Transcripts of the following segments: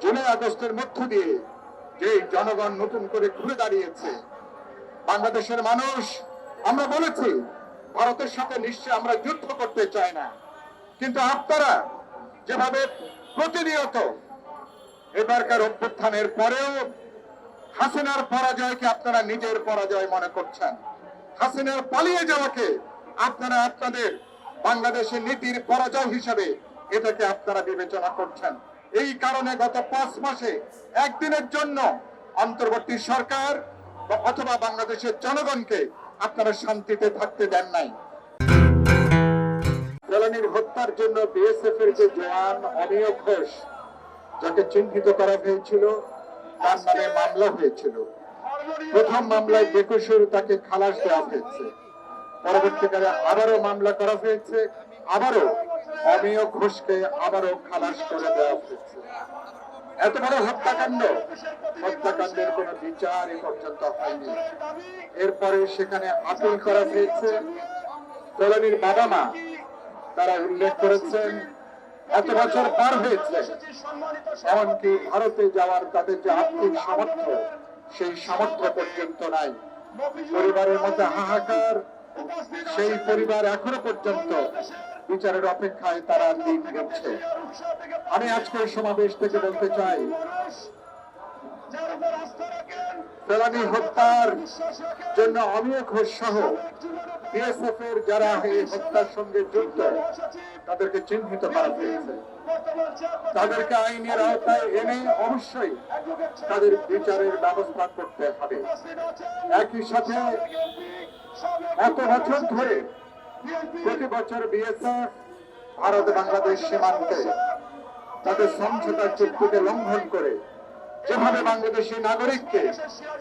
জুলাই আগস্টের মধ্য দিয়ে যে জনগণ নতুন করে ঘুরে দাঁড়িয়েছে, বাংলাদেশের মানুষ, আমরা বলেছি ভারতের সাথে নিশ্চয় আমরা যুদ্ধ করতে চাই না, কিন্তু আপনারা যেভাবে প্রতিনিয়ত এবারকার অভ্যুত্থানের পরেও হাসিনার পরাজয়কে আপনারা নিজের পরাজয় মনে করছেন, হাসিনার পালিয়ে যাওয়াকে আপনারা আপনাদের বাংলাদেশের নীতির পরাজয় হিসেবে এটাকে আপনারা বিবেচনা করছেন। এই কারণে গত 5 মাসে একদিনের জন্য অন্তর্বর্তী সরকার অথবা বাংলাদেশের জনগণকে আপনারা শান্তিতে থাকতে দেন নাই। ফেলানীর হত্যার জন্য বিএসএফ এর যে জওয়ান অমিয় ঘোষ, যাকে চিহ্নিত করা হয়েছিল, তার নামে মামলা হয়েছিল। প্রথম মামলায় বেকসুর তাকে খালাস দেওয়া হয়েছে, পরবর্তীকালে আবারও মামলা করা হয়েছে, আবারও অমিয় ঘোষকে আবারও খালাস করে দেওয়া হয়েছে। এত বড় হত্যাকাণ্ডের কোন বিচার এ পর্যন্ত হয়নি। এরপরে সেখানে আপিল করা হয়েছে। ফেলানীর বাবা মা তারা উল্লেখ করেছেন এত বছর পার হয়েছে, এমনকি ভারতে যাওয়ার তাদের যে আর্থিক সামর্থ্য, সেই সামর্থ্য পর্যন্ত নাই। পরিবারের মধ্যে হাহাকার, সেই পরিবার এখনো পর্যন্ত বিচারের অপেক্ষায় তারা দিন গুনছে। আমি আজকের সমাবেশ থেকে বলতে চাই, ফেলানী হত্যার জন্য অমিয় ঘোষ সহ বিএসএফ এর যারা এই হত্যার সঙ্গে যুক্ত, তাদেরকে চিহ্নিত করা হয়েছে। তাদেরকে আইনের আওতায় এনে অবশ্যই তাদের বিচারের ব্যবস্থা করতে হবে। একই সাথে এত বছর ধরে প্রতি বছর বিএসএফ ভারত বাংলাদেশ সীমান্তে তাদের সমঝোতা চুক্তিকে লঙ্ঘন করে যেভাবে বাংলাদেশী নাগরিককে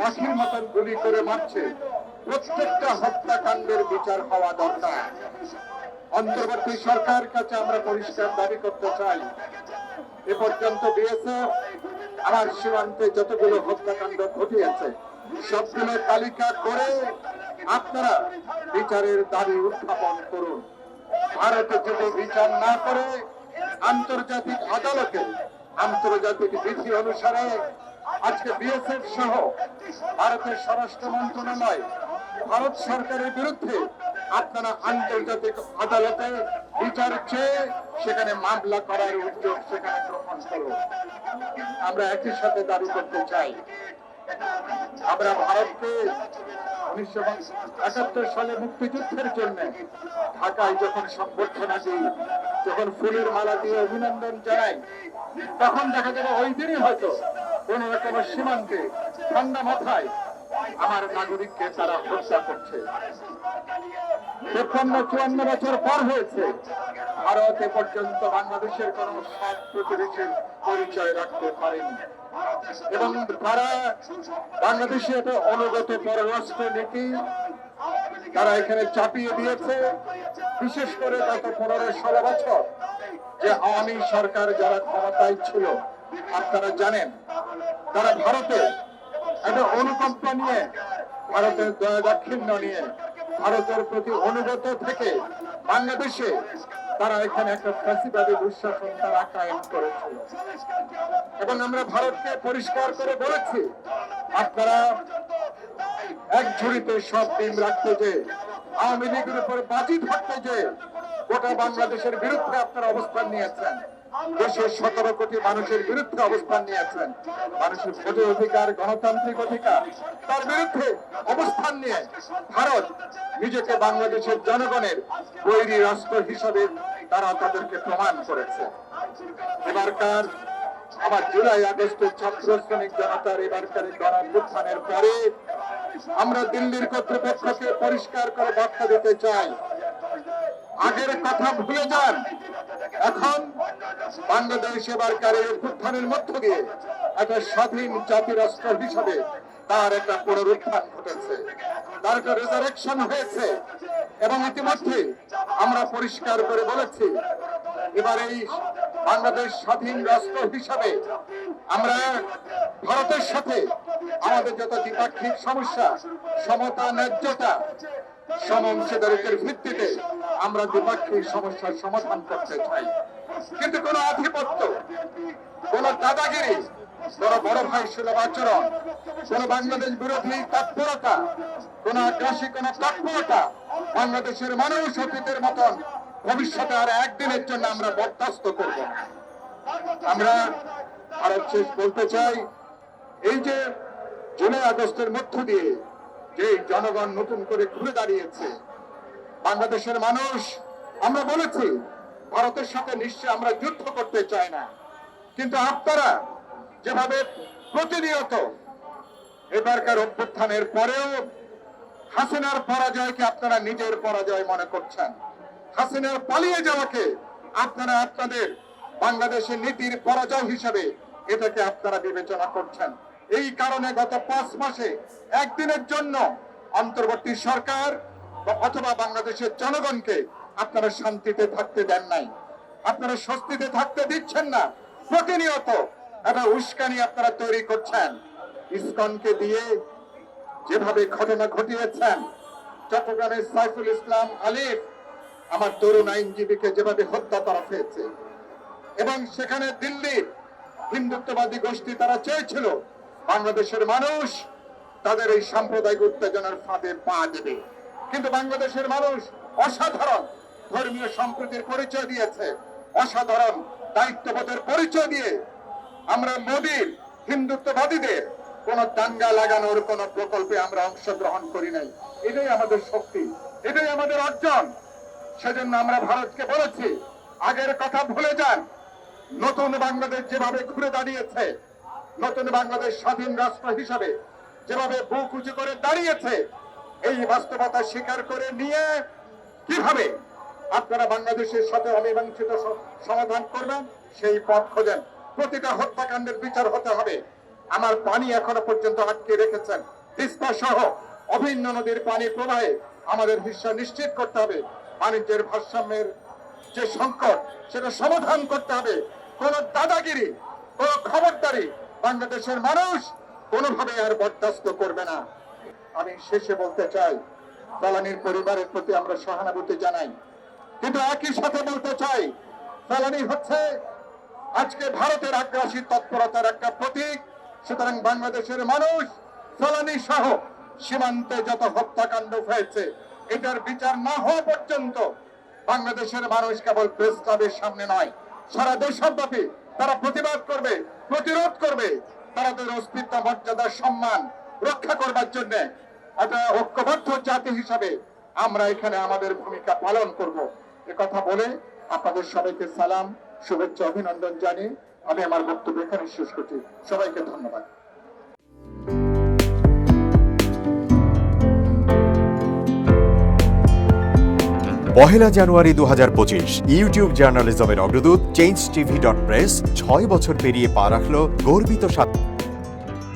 পাখির মতন গুলি করে মারছে, প্রত্যেকটা হত্যাকাণ্ডের বিচার হওয়া দরকার। অন্তর্বর্তী সরকার কাছে আমরা পরিষ্কার দাবি করতে চাই, এ পর্যন্ত বিএসএফ আমার সীমান্তে যতগুলো হত্যাকাণ্ড ঘটিয়েছে সবগুলো তালিকা করে আপনারা বিচারের দাবি উত্থাপন করুন। ভারতে যদি বিচার না করে আন্তর্জাতিক আদালতে আন্তর্জাতিক বিধি অনুসারে আজকে বিএসএফ সহ ভারতের স্বরাষ্ট্র মন্ত্রণালয় ভারত সরকারের বিরুদ্ধে আপনারা আন্তর্জাতিক আদালতে বিচার চেয়ে সেখানে মামলা করার উদ্যোগ সেখানে গ্রহণ করুন। আমরা একই সাথে দাবি করতে চাই, আমরা ভারতকে 1971 সালে মুক্তিযুদ্ধের জন্য ঢাকায় যখন সংবর্ধনা দিই, যখন ফুলের মালা দিয়ে অভিনন্দন জানাই, তখন দেখা যাবে ওই দিনই হয়তো কোন রকম সীমান্তে ঠান্ডা মাথায় আমার নাগরিককে তারা হত্যা করছে। 54 বছর পর হয়েছে, ভারত এ পর্যন্ত বাংলাদেশের কোন সৎ প্রতিবেশীর পরিচয় রাখতে পারেনি এবং তারা বাংলাদেশে একটা অনুগত পররাষ্ট্র নীতি তারা এখানে চাপিয়ে দিয়েছে। বিশেষ করে গত 15-16 বছর যে আওয়ামী সরকার যারা ক্ষমতায় ছিল, আপনারা জানেন তারা ভারতে একটা অনুকম্পা নিয়ে, ভারতের দয়া দাক্ষিণ্য নিয়ে, ভারতের প্রতি অনুগত থেকে বাংলাদেশে তারা এখানে একটা ফ্যাসিবাদী দুঃশাসন তারা কায়েম করেছিল এবং আমরা ভারতকে পরিষ্কার করে বলেছি, আপনারা এক ঝুড়িতে সব ডিম রাখতে যে, আওয়ামী লীগের উপর বাজি ধরতে যে গোটা বাংলাদেশের বিরুদ্ধে আপনারা অবস্থান নিয়েছেন, দেশের 17 কোটি মানুষের বিরুদ্ধে অবস্থান নিয়েছেন, মানুষের ভোট অধিকার, গণতান্ত্রিক অধিকার, তার বিরুদ্ধে অবস্থান নিয়ে ভারত নিজেকে বাংলাদেশের জনগণের বৈরী রাষ্ট্র হিসাবে তারা তাদেরকে প্রমাণ করেছে। এবারকার আমার জুলাই আগস্টের ছাত্র শ্রমিক জনতার এবারকার গণঅভ্যুত্থানের পরে আমরা দিল্লির কর্তৃপক্ষকে পরিষ্কার করে বার্তা দিতে চাই, আগের কথা ভুলে যান। এখন বাংলাদেশ এবারকার এই অভ্যুত্থানের মধ্য দিয়ে একটা স্বাধীন জাতি রাষ্ট্র হিসাবে তার একটা পুনরুত্থান ঘটেছে, তার একটা রেজারেকশন হয়েছে এবং ইতিমধ্যে আমরা পরিষ্কার করে বলেছি, এবার এই বাংলাদেশ স্বাধীন রাষ্ট্র হিসাবে আমরা ভারতের সাথে আমাদের যত দ্বিপাক্ষিক সমস্যা, সমতা, ন্যায্যতা, সমঅংশীদারিত্বের ভিত্তিতে আমরা দ্বিপাক্ষিক সমস্যার সমাধান করতে চাই। কিন্তু কোন আধিপত্য, কোন দাদাগিরি, কোন বড় ভাই সুলভ আচরণ, কোন বাংলাদেশ বিরোধী তৎপরতা, কোন আগ্রাসী কোন তৎপরতা বাংলাদেশের মানুষ অতীতের মতন ভবিষ্যতে আর একদিনের জন্য আমরা বরদাস্ত করব না। আমরা আরো শেষ বলতে চাই, এই যে জুলাই আগস্টের মধ্য দিয়ে যে জনগণ নতুন করে ঘুরে দাঁড়িয়েছে, বাংলাদেশের মানুষ, আমরা বলেছি ভারতের সাথে নিশ্চয় আমরা যুদ্ধ করতে চাই না, কিন্তু আপনারা যেভাবে প্রতিনিয়ত এবারকার অভ্যুত্থানের পরেও হাসিনার পরাজয়কে আপনারা নিজের পরাজয় মনে করছেন, হাসিনার পালিয়ে যাওয়াকে আপনারা আপনাদের বাংলাদেশের নীতির পরাজয় হিসেবে এটাকে আপনারা বিবেচনা করছেন। এই কারণে গত 5 মাসে একদিনের জন্য অন্তর্বর্তী সরকার অথবা বাংলাদেশের জনগণকে আপনারা শান্তিতে থাকতে দেন নাই, আপনারা স্বস্তিতে থাকতে দিচ্ছেন না। প্রতিনিয়ত একটা উস্কানি আপনারা তৈরি করছেন। ইসকনকে দিয়ে যেভাবে ঘটনা ঘটিয়েছেন, চট্টগ্রামের সাইফুল ইসলাম আলিফ আমার তরুণ আইনজীবীকে যেভাবে হত্যা করা হয়েছে, এবং সেখানে দিল্লির হিন্দুত্ববাদী গোষ্ঠী তারা চেয়েছিল বাংলাদেশের মানুষ তাদের এই সাম্প্রদায়িক উত্তেজনার ফাঁদে পা দেবে, কিন্তু বাংলাদেশের মানুষ অসাধারণ ধর্মীয় সম্প্রীতির পরিচয় দিয়েছে, অসাধারণ দায়িত্ববোধের পরিচয় দিয়ে আমরা মোদীর হিন্দুত্ববাদীদের কোন দাঙ্গা লাগানোর কোন প্রকল্পে আমরা অংশগ্রহণ করি নাই। এটাই আমাদের শক্তি, এটাই আমাদের অর্জন। সেজন্য আমরা ভারতকে বলেছি, আগের কথা ভুলে যান। নতুন বাংলাদেশ যেভাবে ঘুরে দাঁড়িয়েছে, নতুন বাংলাদেশ স্বাধীন রাষ্ট্র হিসাবে যেভাবে বুক উঁচু করে দাঁড়িয়েছে, এই বাস্তবতা স্বীকার করে নিয়ে কিভাবে আপনারা বাংলাদেশের সাথে অমীমাংসিত সমাধান করবেন সেই পথ খোঁজেন। প্রতিটা হত্যাকাণ্ডের বিচার হতে হবে। আমার পানি এখনো পর্যন্ত আটকে রেখেছেন, তিস্তা সহ অভিন্ন নদীর পানি প্রবাহে আমাদের হিস্সা নিশ্চিত করতে হবে। বাণিজ্যের ভারসাম্যের যে সংকট সেটা সমাধান করতে হবে। কোন দাদাগিরি, কোন খবরদারি বাংলাদেশের মানুষ কোনোভাবে আর বরদাস্ত করবে না। আমি শেষে বলতে চাই, ফেলানীর পরিবারের প্রতি আমরা সহানুভূতি জানাই, কিন্তু একই সাথে বলতে চাই, ফেলানী হচ্ছে আজকে ভারতের আগ্রাসী তৎপরতার একটা প্রতীক। সুতরাং বাংলাদেশের মানুষ ফেলানী সহ সীমান্তে যত হত্যাকাণ্ড হয়েছে এটার বিচার না হওয়া পর্যন্ত বাংলাদেশের মানুষ কেবল প্রেস ক্লাবের সামনে নয়, সারা দেশব্যাপী তারা প্রতিবাদ করবে, প্রতিরোধ করবে। তারা তাদের অস্তিত্ব, মর্যাদা, সম্মান রক্ষা করবার জন্য একটা ঐক্যবদ্ধ জাতি হিসাবে আমরা এখানে আমাদের ভূমিকা পালন করব। কথা বলে আপনাদের সবাইকে সালাম, শুভেচ্ছা, অভিনন্দন জানিয়ে আমি আমার বক্তব্য এখানে শেষ করছি। সবাইকে ধন্যবাদ। পহেলা জানুয়ারি 2025 ইউটিউব জার্নালিজমের অগ্রদূত changeTV.press 6 বছর পেরিয়ে পা রাখল গর্বিত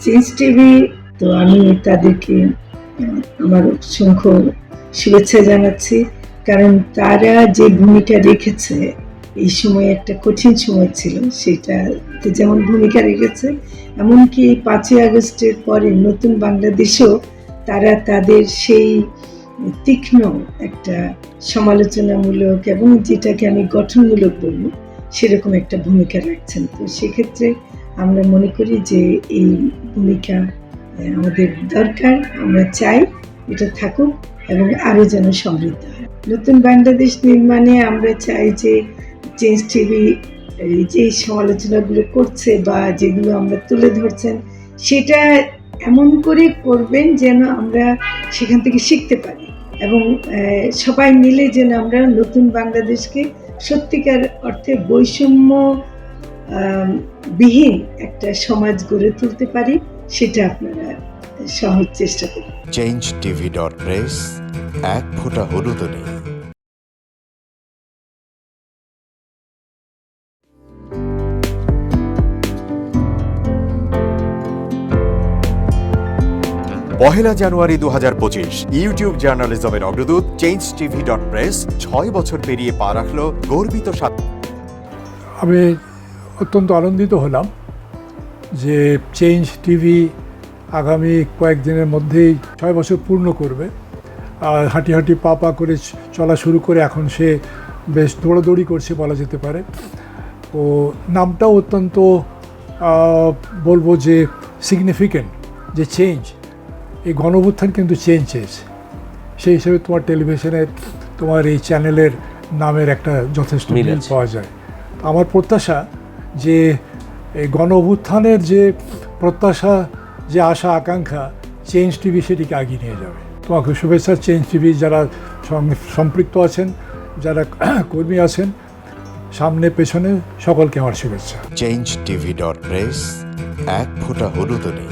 চেঞ্জ টিভি। তো আমি তাদেরকে আমার অসংখ্য শুভেচ্ছা জানাচ্ছি, কারণ তারা যে ভূমিকা রেখেছে এই সময়, একটা কঠিন সময় ছিল, সেটাতে যেমন ভূমিকা রেখেছে, এমনকি 5ই আগস্টের পরে নতুন বাংলাদেশেও তারা তাদের সেই তীক্ষ্ণ একটা সমালোচনামূলক এবং যেটাকে আমি গঠনমূলক বলব সেরকম একটা ভূমিকা রাখছেন। তো সেক্ষেত্রে আমরা মনে করি যে এই ভূমিকা আমাদের দরকার, আমরা চাই এটা থাকুক এবং আরও যেন সমৃদ্ধ হয়। নতুন বাংলাদেশ নির্মাণে আমরা চাই যে চেঞ্জ টিভি যে সমালোচনাগুলো করছে বা যেগুলো আমরা তুলে ধরছেন সেটা এমন করে করবেন যেন আমরা সেখান থেকে শিখতে পারি এবং সবাই মিলে যেন আমরা নতুন বাংলাদেশকে সত্যিকার অর্থে বৈষম্য বিহীন একটা সমাজ গড়ে তুলতে পারি, সেটা আপনারা সহজ চেষ্টা করুন। changeTV.press, এক ফোঁটা হলুদ নেই। পহেলা জানুয়ারি 2025 ইউটিউব জার্নালিজমের অগ্রদূত changeTV.press 6 বছর পেরিয়ে পা রাখল গর্বিত আমি অত্যন্ত আনন্দিত হলাম যে চেঞ্জ টিভি আগামী কয়েকদিনের মধ্যেই 6 বছর পূর্ণ করবে। হাঁটি হাঁটি পা পা করে চলা শুরু করে এখন সে বেশ দৌড়াদৌড়ি করছে বলা যেতে পারে। ও নামটাও অত্যন্ত বলবো যে সিগনিফিক্যান্ট, যে চেঞ্জ, এই গণঅভ্যুত্থান কিন্তু চেঞ্জ চেয়েছে। সেই হিসেবে তোমার টেলিভিশনে তোমার এই চ্যানেলের নামের একটা যথেষ্ট মিল মিল আছে। পাওয়া যায়। আমার প্রত্যাশা যে এই গণঅভ্যুত্থানের যে প্রত্যাশা, যে আশা আকাঙ্ক্ষা, চেঞ্জ টিভি সেটিকে এগিয়ে নিয়ে যাবে। তোমাকে শুভেচ্ছা। চেঞ্জ টিভি যারা সম্পৃক্ত আছেন, যারা কর্মী আছেন, সামনে পেছনে সকলকে আমার শুভেচ্ছা। changetv.press, এক ফোঁটা হলুদও নেই।